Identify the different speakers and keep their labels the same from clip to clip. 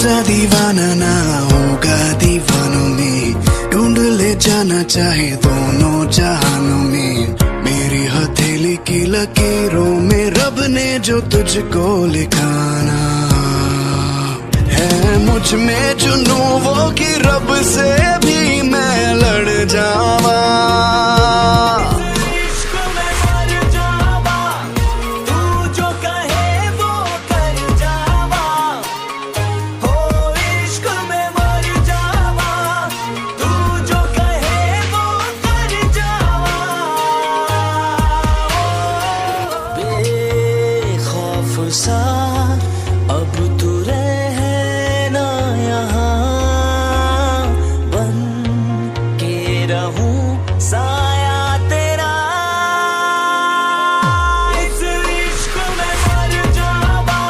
Speaker 1: ऐसा दीवाना ना होगा दीवानों में, ढूंढ ले जाना चाहे दोनों जहानों में। मेरी हथेली की लकीरों में रब ने जो तुझको लिखाना है, मुझ में जुनू वो कि रब से भी मैं लड़ जावा।
Speaker 2: सा अब तू रहना यहाँ, बन के रहूं साया तेरा। इस इश्क में मर जावा,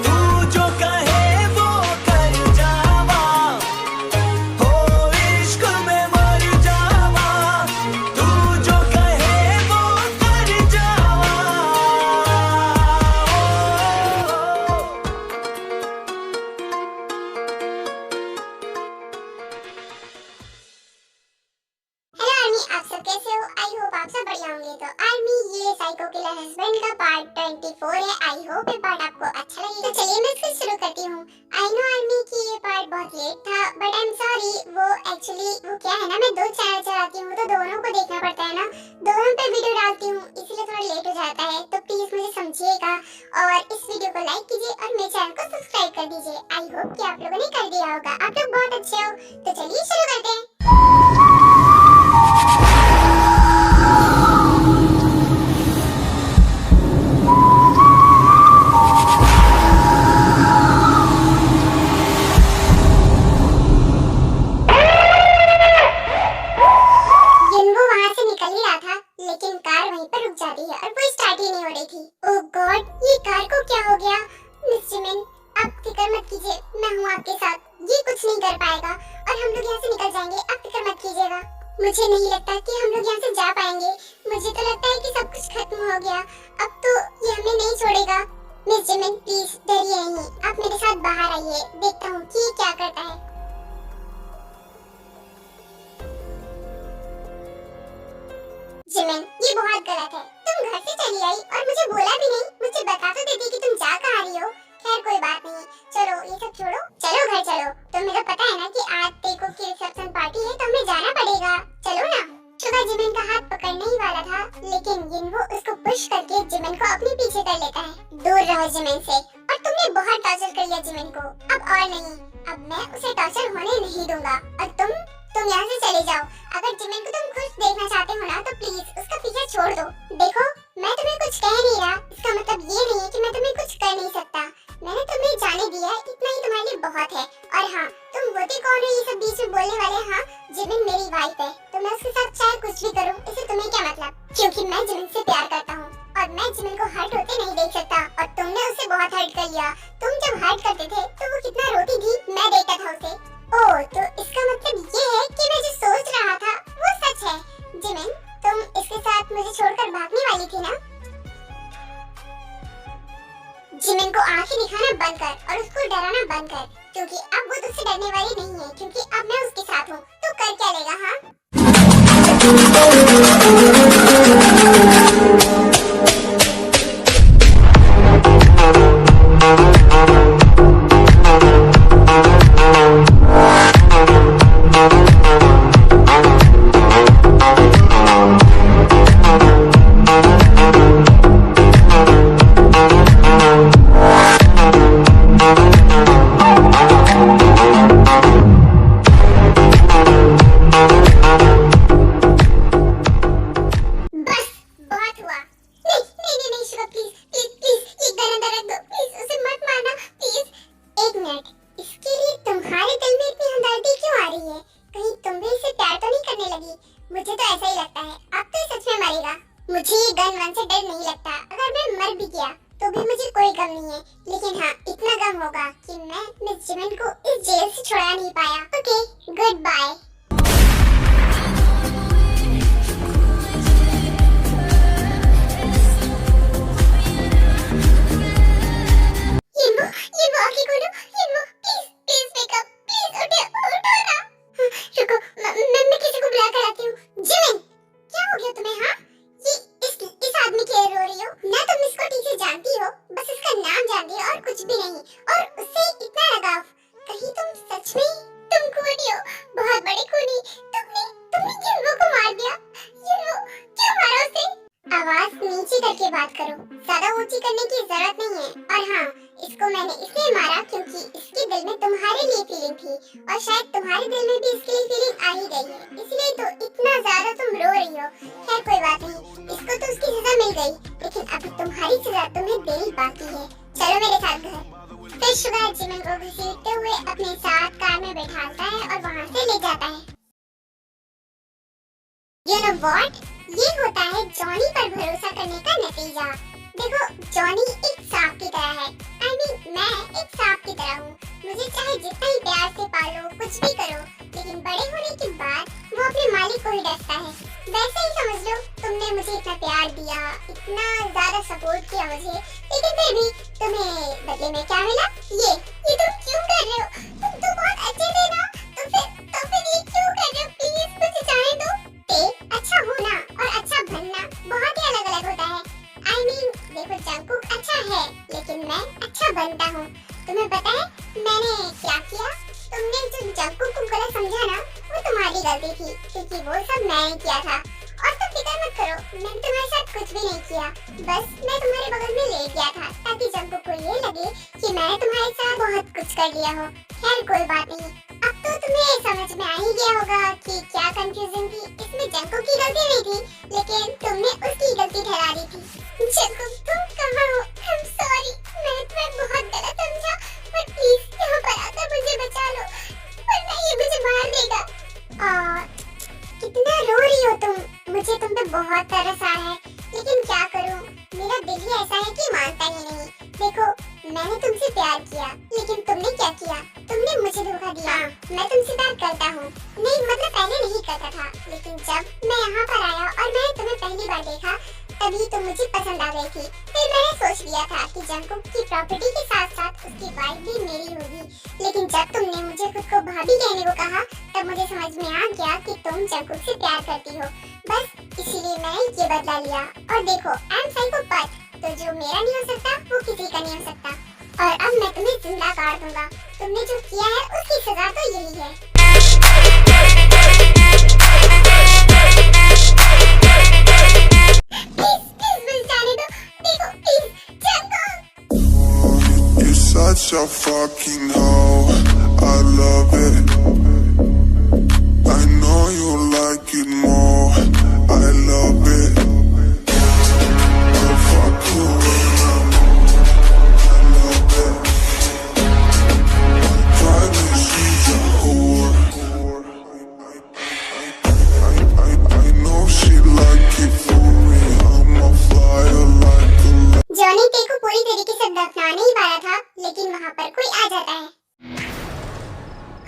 Speaker 2: तू जो कहे वो कर जावा। हो इश्क में मर जावा, तू जो कहे वो कर जावा।
Speaker 3: आप सब कैसे हो? आई होप आप सब बढ़िया होंगे। तो आर्मी ये साइको किलर हस्बैंड का पार्ट 24 है। आई होप ये पार्ट आपको अच्छा लगे। तो चलिए मैं इसको शुरू करती हूँ। आई नो आर्मी की ये पार्ट बहुत लेट था, बट आई एम सॉरी। वो एक्चुअली वो क्या है ना, मैं दो चैनल चलाती हूँ तो दोनों को देखना पड़ता है ना, दोनों पे वीडियो डालती हूँ, इसलिए थोड़ा लेट हो जाता है। तो प्लीज मुझे समझिएगा और इस वीडियो को लाइक कीजिए और मेरे चैनल को सब्सक्राइब कर दीजिए। आई होप कि आप लोगों ने कर दिया होगा, आप लोग बहुत अच्छे हो। तो चलिए शुरू करते हैं। लेकिन कार वहीं पर रुक जाती है और वो स्टार्ट ही नहीं हो रही थी। ओह गॉड, ये कार को क्या हो गया? मिस जिमिन, आप फिक्र मत कीजिए, मैं हूँ आपके साथ। ये कुछ नहीं कर पाएगा और हम लोग यहाँ से निकल जाएंगे, आप फिक्र मत कीजिएगा। मुझे नहीं लगता कि हम लोग यहाँ से जा पाएंगे। मुझे तो लगता है कि सब कुछ खत्म हो गया, अब तो ये हमें नहीं छोड़ेगा। मिस जिमिन प्लीज डरिए नहीं, आप मेरे साथ बाहर आइए, देखता हूँ कि ये क्या करता है। जिमिन, ये बहुत गलत है। तुम घर से चली आई और मुझे बोला भी नहीं, मुझे बता तो देती कि तुम जा कहाँ रही हो। खैर कोई बात नहीं, चलो ये सब छोड़ो, चलो घर चलो। तुम्हें तो पता है ना कि आज तेको की रिसेप्शन पार्टी है तो हमें जाना पड़ेगा, चलो ना। शुभा जिमिन का हाथ पकड़ने ही वाला था, लेकिन यिनवो उसको पुश करके जिमिन को अपने पीछे कर लेता है। दूर रहो जिमिन से, और तुमने बहुत टॉर्चर कर लिया जिमिन को, अब और नहीं, अब मैं उसे टॉर्चर होने नहीं दूंगा। और तुम यहाँ से चले जाओ। अगर जिमिन को तुम खुश देखना चाहते हो ना तो प्लीज उसका पीछा छोड़ दो। देखो मैं तुम्हें कुछ कह नहीं रहा, इसका मतलब ये नहीं है कि मैं तुम्हें कुछ कर नहीं सकता। मैंने तुम्हें जाने दिया, इतना ही तुम्हारे लिए बहुत है। और हाँ, तुम होते कौन हो ये सब बीच में बोलने वाले? हाँ, जिमिन मेरी वाइफ है, तो मैं उसके साथ चाहे कुछ भी करूँ, इससे तुम्हें क्या मतलब? क्योंकि मैं जिमिन से प्यार करता हूँ और मैं जिमिन को हर्ट होते नहीं देख सकता। और तुमने उसे बहुत हर्ट कर लिया। तुम जब हर्ट करते थे तो वो कितना रोती थी, मैं देखता था उसे। ओह, तो इसका मतलब ये है कि मैं जो सोच रहा था वो सच है। जिमिन, तुम इसके साथ मुझे छोड़कर भागने वाली थी ना? जिमिन को आंखें दिखाना बंद कर और उसको डराना बंद कर, क्योंकि अब वो तुझसे डरने वाली नहीं है, क्योंकि अब मैं उसके साथ हूँ। तो कर क्या लेगा? हाँ, मुझे तो ऐसा ही लगता है। अब तो सच में मरेगा। मुझे ये गन वन से डर नहीं लगता। अगर मैं मर भी गया तो भी मुझे कोई गम नहीं है, लेकिन हाँ इतना गम होगा कि मैं मिस जिमिन को इस जेल से छुड़ा नहीं पाया। Okay, good bye. ये आगे खोलो, प्लीज। करके बात करो, ज्यादा ऊंची करने की जरूरत नहीं है। और हाँ, इसको मैंने इसलिए मारा क्योंकि इसके दिल में तुम्हारे लिए फीलिंग थी और शायद तुम्हारे दिल में भी इसके लिए फीलिंग आ ही गई है, इसलिए तो इतना ज्यादा तुम रो रही हो। खैर कोई बात नहीं, इसको तो उसकी सजा मिल गई, लेकिन अभी तुम्हारी सजा तुम्हें देनी बाकी है। चलो मेरे साथ घर। फिर शुगर जिमिन को घसीटते हुए अपने साथ कार में बैठाता है और वहाँ से ले जाता है। You know what? ये होता है जॉनी पर भरोसा करने का नतीजा। देखो, जॉनी एक सांप की तरह है। मैं एक सांप की तरह हूँ। मुझे चाहे जितना ही प्यार से पालो, कुछ भी करो, लेकिन बड़े होने के बाद वो अपने मालिक को ही डसता है। वैसे ही समझ लो, तुमने मुझे इतना प्यार दिया, इतना ज्यादा सपोर्ट किया मुझे, लेकिन फिर भी तुम्हें बदले में क्या मिला? ये तुम क्यों कर रहे हो? तुम तो बहुत अच्छे थे ना, तो फिर ये क्यों कर रहे हो? प्लीज मुझे जाने दो। अच्छा होना और अच्छा बनना बहुत ही अलग अलग होता है। देखो, जंगकुक अच्छा है, लेकिन मैं अच्छा बनता हूँ। तुम्हें पता है मैंने क्या किया? तुमने जो जंगकुक को गलत समझा ना, वो तुम्हारी गलती थी, क्योंकि वो सब मैंने किया था। और तुम फिक्र मत करो, मैंने तुम्हारे साथ कुछ भी नहीं किया, बस मैं तुम्हारे बगल में लेट गया था ताकि जंगकुक को ये लगे कि मैंने तुम्हारे साथ बहुत कुछ कर लिया हो। खैर कोई बात नहीं, अब तो तुम्हें समझ में आ ही गया होगा कि क्या कंफ्यूजन थी। इसमें जंगकुक की गलती नहीं थी, लेकिन तुमने उसकी गलती ठहरा दी थी। जंगकुक, तुम कहाँ हो? I'm sorry, मैंने तुम्हें बहुत गलत समझा, पर प्लीज यहाँ पर आकर मुझे बचा लो, वरना ये मुझे मार देगा। कितना रो रही हो तुम? मुझे तुम पे बहुत तरस आ रहा है, लेकिन क्या करूं, मेरा दिल ही ऐसा है कि मानता ही नहीं। देखो, मैंने तुमसे प्यार किया, लेकिन तुमने क्या किया? तुमने मुझे धोखा दिया। मैं तुमसे प्यार करता हूँ, नहीं मतलब पहले नहीं करता था, लेकिन जब मैं यहाँ पर आया और मैंने तुम्हें पहली बार देखा, तभी तुम मुझे पसंद आ गई थी। फिर मैंने सोच लिया था कि जंगकुक की प्रॉपर्टी के साथ साथ उसकी वाइफ भी मेरी होगी, लेकिन जब तुमने मुझे खुद को भाभी कहने को कहा, तब मुझे समझ में आ गया कि तुम जंगकुक से प्यार करती हो। बस इसीलिए मैंने ये बदला लिया। और देखो, आई एम साइकोपैथ, तो जो मेरा नहीं हो सकता वो किसी का नहीं हो सकता। और अब मैं तुम्हें जिंदा काट दूंगा। तुमने जो किया है उसकी सजा तो यही है।
Speaker 4: Such a fucking hoe, I love it. I know you like it more, I love it. I'll fuck you when I'm on, I love it. Private, she's a whore. I know she like it for me, I'm a flyer like a
Speaker 3: Johnny तेको पूरी तरीके से दफना नहीं पाया था, लेकिन वहाँ पर कोई आ जाता है।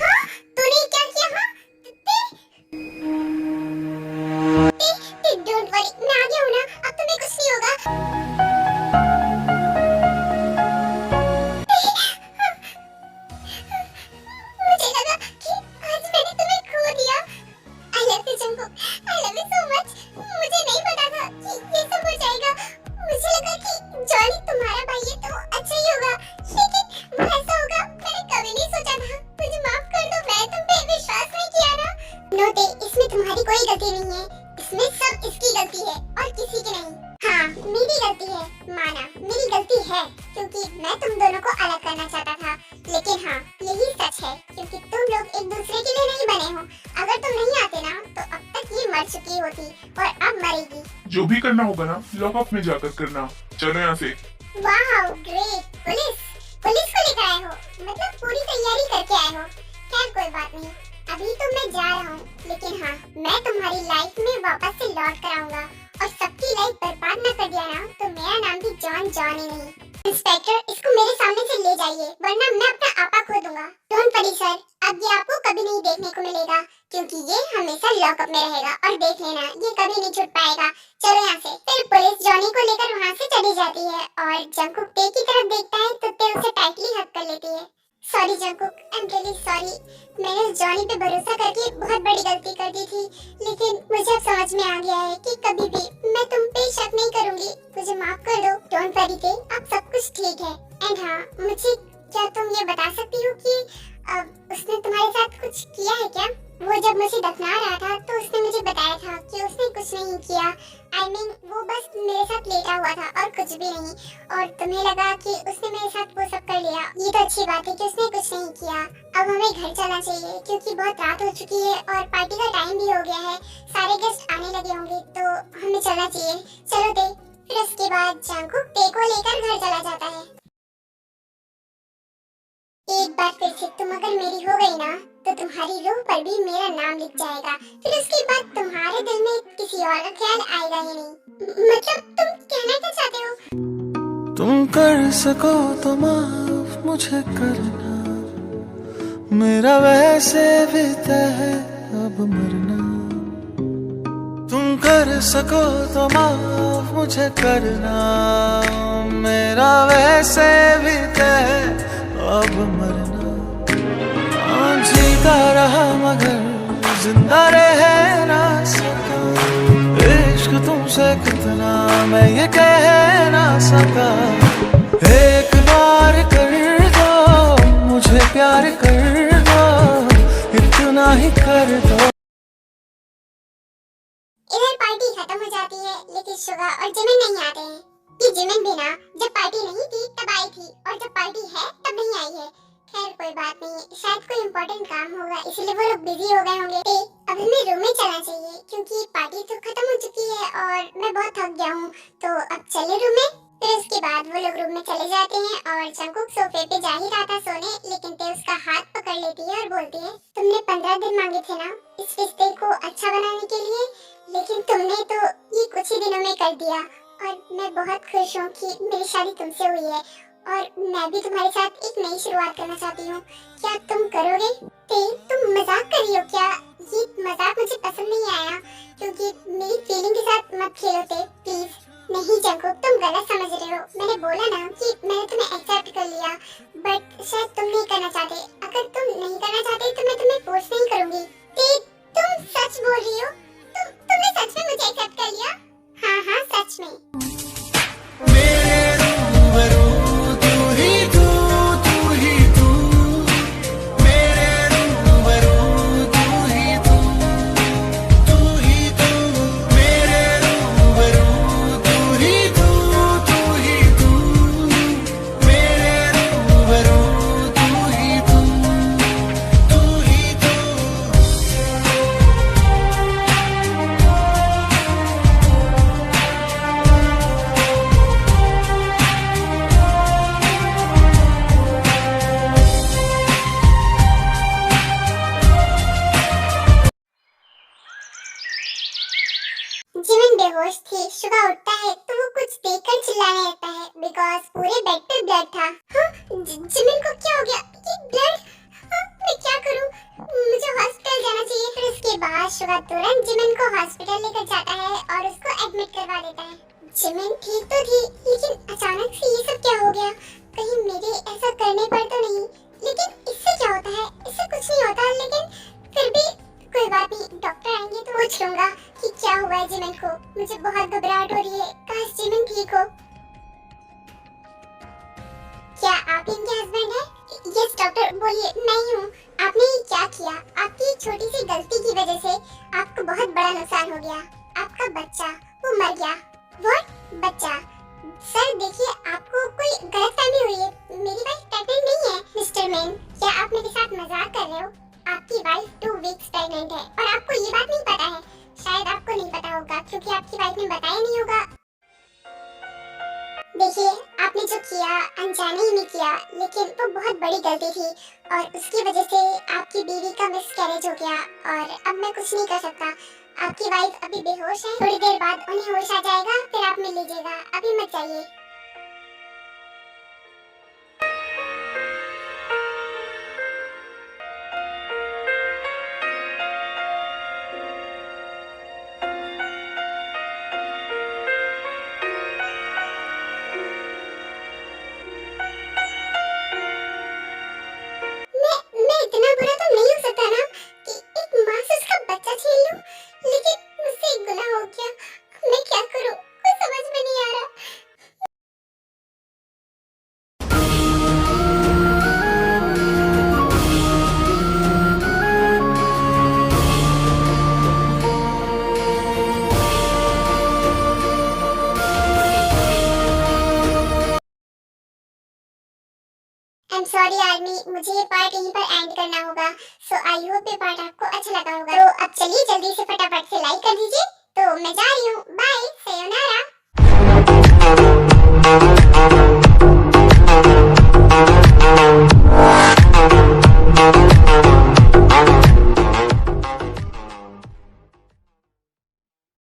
Speaker 3: हाँ, तूने क्या किया? हाँ, डोंट वरी, मैं आ गया हूँ ना, अब तुम्हें कुछ नहीं होगा। मुझे लगा कि आज मैंने तुम्हें खो दिया। I love you Jungkook, I love you so much। मुझे नहीं पता था कि ये सब हो जाएगा। मुझे लगा कि जॉनी तुम्हारा भाई है तो अच्छा ही होगा, लेकिन वो ऐसा होगा मैंने कभी नहीं सोचा था। मुझे माफ कर दो, मैं तुम पे विश्वास नहीं किया ना। नोटे, इसमें तुम्हारी कोई गलती नहीं है, इसमें सब इसकी गलती है और किसी की नहीं। हाँ, मेरी गलती है, माना मेरी गलती है, क्योंकि मैं तुम दोनों को अलग करना चाहता था। लेकिन हाँ, यही सच है, क्योंकि तुम लोग एक दूसरे के लिए नहीं बने हो। अगर तुम नहीं आते ना, तो अब तक ये मर चुकी होती और अब मरेगी।
Speaker 5: जो भी करना होगा ना, लॉकअप में जाकर करना। चलो यहाँ से।
Speaker 3: Wow, great. पुलिस को लेकर आए हो, मतलब पूरी तैयारी करके आए हो। खैर कोई बात नहीं, अभी तो मैं जा रहा हूँ, लेकिन हाँ, मैं तुम्हारी लाइफ में वापस से लौट कर आऊंगा और सबकी लाइफ बर्बाद न कर दिया ना, तो मेरा नाम भी जॉन ही नहीं। इंस्पेक्टर, इसको मेरे सामने से ले जाइए, वरना मैं अपना आपा खो दूंगा। डोंट वरी सर, अब ये आपको कभी नहीं देखने को मिलेगा, क्योंकि ये हमेशा लॉकअप में रहेगा। और देख लेना, ये कभी नहीं छूट पाएगा। चलो यहाँ से। फिर पुलिस जॉनी को लेकर वहाँ से चली जाती है और जंगकुक ते की तरफ देखता है तो ते उसे टाइटली हग कर लेती है। Sorry Jungkook, I am really sorry. मैंने उस जॉनी पे भरोसा करके बहुत बड़ी गलती कर दी थी, लेकिन मुझे अब समझ में आ गया है कि कभी भी मैं तुम पे शक नहीं करूंगी। मुझे माफ कर दो। डोंट वरी ते, अब सब कुछ ठीक है। एंड हाँ, मुझे क्या तुम ये बता सकती हो कि उसने तुम्हारे साथ कुछ किया है क्या? वो जब मुझे दफना रहा था तो उसने मुझे बताया था कि उसने कुछ नहीं किया। आई मीन वो बस मेरे साथ लेटा हुआ था और कुछ भी नहीं, और तुम्हें लगा कि उसने मेरे साथ वो सब कर लिया। ये तो अच्छी बात है कि उसने कुछ नहीं किया। अब हमें घर चलना चाहिए क्योंकि बहुत रात हो चुकी है और पार्टी का टाइम भी हो गया है, सारे गेस्ट आने लगे होंगे, तो हमें चलना चाहिए। चलो दे। फिर उसके बाद जंगकुक ते को लेकर घर चला जाता है। एक बार फिर से तुम अगर मेरी हो गई ना, तो तुम्हारी रूह पर भी मेरा नाम लिख जाएगा। फिर उसके बाद तुम्हारे दिल में किसी और का ख्याल आएगा ही नहीं। मतलब तुम कहना क्या चाहते हो?
Speaker 2: तुम कर सको तो माफ मुझे करना, मेरा वैसे भी तय है अब मरना। तुम कर सको तो माफ मुझे करना, मेरा वैसे भी तय है अब मरना। जीता रहा मगर जिंदा रह ना सका, इश्क तुमसे कितना मैं ये कह ना सका। एक बार कर दो मुझे प्यार कर दो, इतना ही कर दो।
Speaker 3: इधर पार्टी खत्म हो जाती है लेकिन शुगा और जिमिन नहीं आते हैं। कि जिमिन भी ना जब पार्टी नहीं थी तब आई थी, और जब पार्टी है तब नहीं आई है। खैर कोई बात नहीं, शायद कोई इम्पोर्टेंट काम होगा इसलिए वो लोग बिजी हो गए होंगे। अब हमें रूम में चलना चाहिए क्योंकि पार्टी तो खत्म हो चुकी है और मैं बहुत थक गया हूँ, तो अब चले रूम में। फिर उसके बाद वो लोग रूम में चले जाते हैं और जंगकुक सोफे पे जा ही रहा था सोने, लेकिन ते उसका हाथ पकड़ लेती है और बोलती है, तुमने 15 दिन मांगे थे ना इस रिश्ते को अच्छा बनाने के लिए, लेकिन तुमने तो ये कुछ ही दिनों में कर दिया। और मैं बहुत खुश हूँ कि मेरी शादी तुमसे हुई है और मैं भी तुम्हारे साथ एक नई शुरुआत करना चाहती हूँ। क्या तुम करोगे? तुम मजाक कर रही हो क्या? ये मजाक मुझे पसंद नहीं आया, क्योंकि मेरी फीलिंग के साथ मत खेलो प्लीज। नहीं जंगकुक, तुम गलत समझ रहे हो। मैंने बोला ना कि मैंने तुम्हें एक्सेप्ट कर लिया, बट शायद तुम नहीं करना चाहते। अगर तुम नहीं करना चाहते तो मैं तुम्हें फोर्स नहीं करूंगी। तुम सच बोल रही हो? तुमने सच में मुझे एक्सेप्ट कर लिया? हाँ हाँ सच में। जिमिन बेहोश थी। शुगा उठता है तो वो कुछ देखकर चिल्लाने लगता है बिकॉज पूरे बेड पे ब्लड था। जिमिन को क्या हो गया? ये ब्लड? मैं क्या करूं? मुझे हॉस्पिटल जाना चाहिए। फिर उसके बाद शुगा तुरंत जिमिन को हॉस्पिटल लेकर जाता है और उसको एडमिट करवा देता है। जिमिन ठीक तो थी, लेकिन अचानक से ये सब क्या हो गया? कहीं मेरे ऐसा करने पर तो नहीं? लेकिन इससे क्या होता है? इससे कुछ नहीं होता, लेकिन फिर भी कोई बात नहीं, डॉक्टर आएंगे तो पूछ लूंगा कि क्या हुआ है जिमिन को। मुझे बहुत घबराहट हो रही है, काश जिमिन ठीक हो। क्या आप इनके हस्बैंड हैं? यस डॉक्टर, बोलिए मैं ही हूँ। आपने ये क्या किया? आपकी एक छोटी सी गलती की वजह से आपको बहुत बड़ा नुकसान हो गया। आपका बच्चा वो मर गया। व्हाट? बच्चा? सर देखिए, आपको कोई गलतफहमी हुई है। मेरी वाइफ प्रेग्नेंट नहीं है। मिस्टर मैन, क्या आप मेरे साथ मजाक कर रहे हो? आपकी वाइफ 2 वीक्स प्रेग्नेंट है और आपको ये बात नहीं पता है। शायद आपको नहीं पता होगा क्योंकि आपकी वाइफ ने बताया नहीं होगा। देखिए, आपने जो किया अनजाने ही में किया, लेकिन वो बहुत बड़ी गलती थी और उसकी वजह से आपकी बीवी का मिसकैरेज हो गया और अब मैं कुछ नहीं कर सकता। आपकी वाइफ अभी बेहोश है, थोड़ी देर बाद उन्हें होश आ जाएगा, फिर आप मिल लीजिएगा। अभी मत जाइए। एम सॉरी आर्मी, मुझे ये पार्ट यहीं पर एंड करना होगा। सो आई होप ये पार्ट आपको अच्छा लगा होगा। तो अब चलिए जल्दी से फटाफट से लाइक कर दीजिए। तो मैं जा रही हूँ,